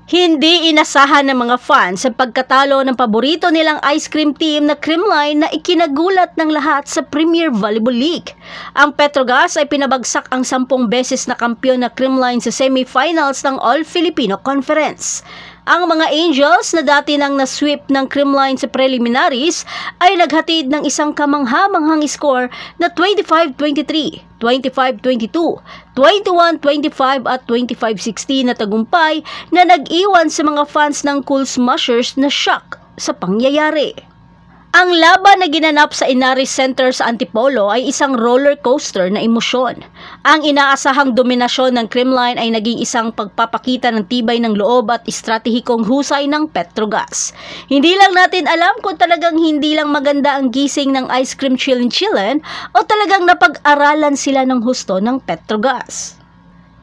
Hindi inasahan ng mga fans sa pagkatalo ng paborito nilang ice cream team na Creamline na ikinagulat ng lahat sa Premier Volleyball League. Ang Petrogas ay pinabagsak ang 10 beses na kampiyon na Creamline sa semifinals ng All-Filipino Conference. Ang mga Angels na dati nang na-sweep ng Creamline sa preliminaries ay naghatid ng isang kamangha-manghang score na 25-23, 25-22, 21-25 at 25-16 na tagumpay na nag-iwan sa mga fans ng Cool Smashers na shock sa pangyayari. Ang laban na ginanap sa Inaris Center sa Antipolo ay isang roller coaster na emosyon. Ang inaasahang dominasyon ng Creamline ay naging isang pagpapakita ng tibay ng loob at estratehikong husay ng Petrogas. Hindi lang natin alam kung talagang hindi lang maganda ang gising ng ice cream chillin' o talagang napag-aralan sila ng husto ng Petrogas.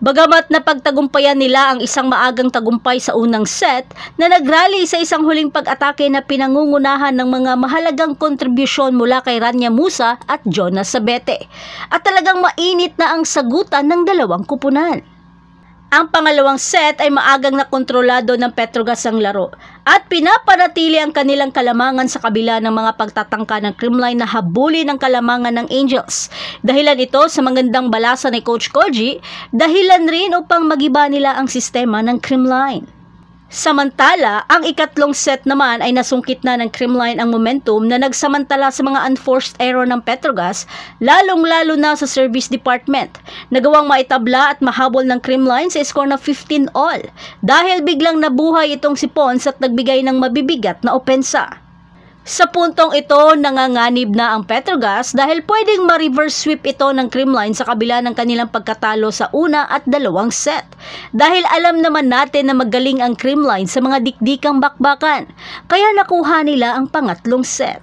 Bagamat napagtagumpayan nila ang isang maagang tagumpay sa unang set na nagrally sa isang huling pag-atake na pinangungunahan ng mga mahalagang kontribusyon mula kay Rania Musa at Jonas Sabete. At talagang mainit na ang sagutan ng dalawang kupunan. Ang pangalawang set ay maagang nakontrolado ng Petrogas ang laro at pinapanatili ang kanilang kalamangan sa kabila ng mga pagtatangka ng Creamline na habulin ang kalamangan ng Angels. Dahilan ito sa magandang balasa ni Coach Koji, dahilan rin upang magiba nila ang sistema ng Creamline. Samantala, ang ikatlong set naman ay nasungkit na ng Creamline ang momentum na nagsamantala sa mga unforced error ng Petrogas, lalong-lalo na sa service department. Nagawang maitabla at mahabol ng Creamline sa score na 15-all dahil biglang nabuhay itong si Pons at nagbigay ng mabibigat na opensa. Sa puntong ito, nanganganib na ang Petrogas dahil pwedeng ma-reverse sweep ito ng Creamline sa kabila ng kanilang pagkatalo sa una at dalawang set. Dahil alam naman natin na magaling ang Creamline sa mga dikdikang bakbakan, kaya nakuha nila ang pangatlong set.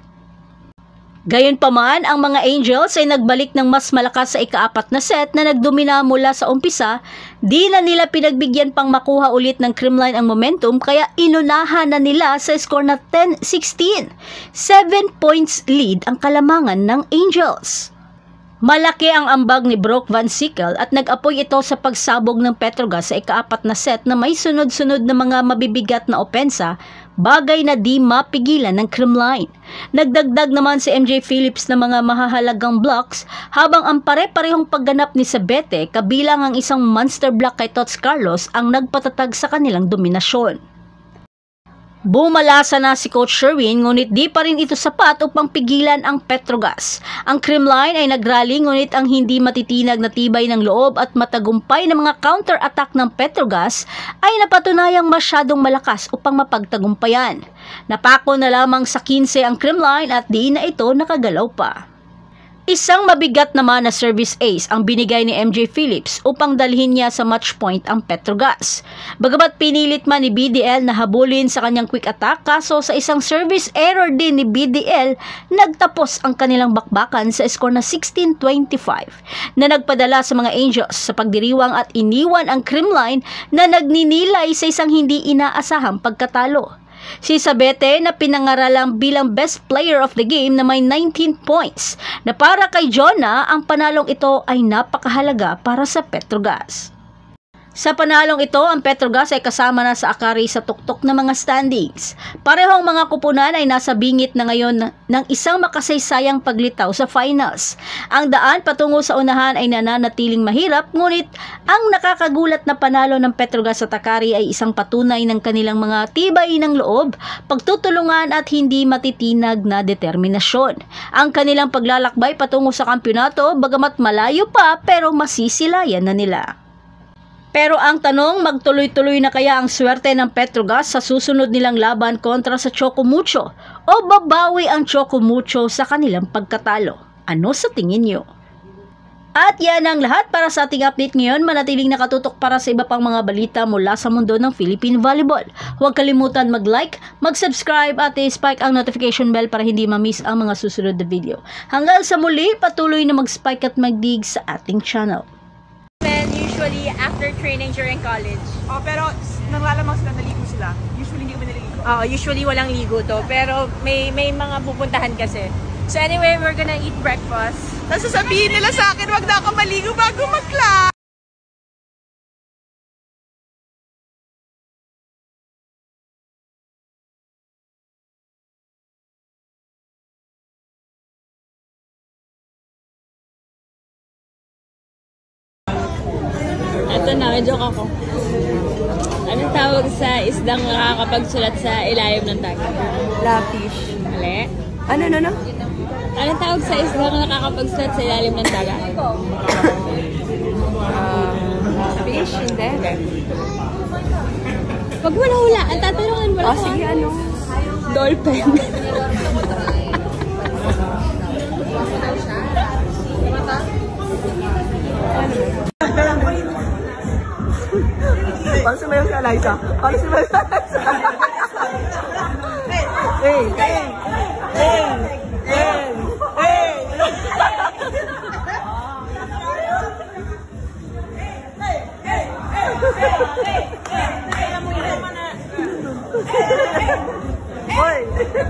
Gayunpaman, ang mga Angels ay nagbalik ng mas malakas sa ika-4 na set na nagdomina mula sa umpisa. Di na nila pinagbigyan pang makuha ulit ng Creamline ang momentum kaya inunahan na nila sa score na 10-16. 7 points lead ang kalamangan ng Angels. Malaki ang ambag ni Brock Van Sickle at nag-apoy ito sa pagsabog ng Petrogas sa ika-4 na set na may sunod-sunod na mga mabibigat na opensa, bagay na di mapigilan ng Creamline. Nagdagdag naman si MJ Phillips ng mga mahahalagang blocks habang ang pare-parehong pagganap ni Sabete kabilang ang isang monster block kay Tots Carlos ang nagpatatag sa kanilang dominasyon. Bumalasa na si Coach Sherwin ngunit di pa rin ito sapat upang pigilan ang Petrogas. Ang Creamline ay nagrally ngunit ang hindi matitinag na tibay ng loob at matagumpay na mga counter-attack ng Petrogas ay napatunayang masyadong malakas upang mapagtagumpayan. Napako na lamang sa 15 ang Creamline at di na ito nakagalaw pa. Isang mabigat naman na service ace ang binigay ni MJ Phillips upang dalhin niya sa match point ang Petrogas. Bagamat pinilit man ni BDL na habulin sa kanyang quick attack, kaso sa isang service error din ni BDL, nagtapos ang kanilang bakbakan sa score na 16-25 na nagpadala sa mga Angels sa pagdiriwang at iniwan ang Creamline na nagninilay sa isang hindi inaasahang pagkatalo. Si Sabete na pinangaralang bilang best player of the game na may 19 points na para kay Jonah, ang panalong ito ay napakahalaga para sa Petrogas. Sa panalong ito, ang Petrogas ay kasama na sa akari sa tuktok ng mga standings. Parehong mga kupunan ay nasa bingit na ngayon ng isang makasaysayang paglitaw sa finals. Ang daan patungo sa unahan ay nananatiling mahirap, ngunit ang nakakagulat na panalo ng Petrogas sa Takari ay isang patunay ng kanilang mga tibay ng loob, pagtutulungan at hindi matitinag na determinasyon. Ang kanilang paglalakbay patungo sa kampyonato, bagamat malayo pa pero masisilayan na nila. Pero ang tanong, magtuloy-tuloy na kaya ang swerte ng Petrogas sa susunod nilang laban kontra sa Choco Mucho? O babawi ang Choco Mucho sa kanilang pagkatalo? Ano sa tingin nyo? At yan ang lahat para sa ating update ngayon. Manatiling nakatutok para sa iba pang mga balita mula sa mundo ng Philippine Volleyball. Huwag kalimutan mag-like, mag-subscribe at i-spike ang notification bell para hindi ma-miss ang mga susunod na video. Hanggang sa muli, patuloy na mag-spike at mag-dig sa ating channel. Usually after training during college. Oh, pero nanglalamang sila, naligo sila. Usually hindi kami naligo. Usually walang ligo to, pero may mga pupuntahan kasi. So anyway, we're gonna eat breakfast. Tapos sasabihin nila sa akin, wag na ako maligo bago mag-class. Nakalimutan namin, joke ako. Anong tawag sa isdang nakakapagsulat sa ilalim ng dagat? Lafish. Mali. Ano? Anong tawag sa isdang nakakapagsulat sa ilalim ng dagat? Fish, hindi. Pag mo nahula, ang tatanungan mo lang. Sige, ano? Dolphin. Paano sumayaw si Eliza? Paano sumayaw si Eliza? Hey! Hey! Hey! Hey! Hey! Hoy!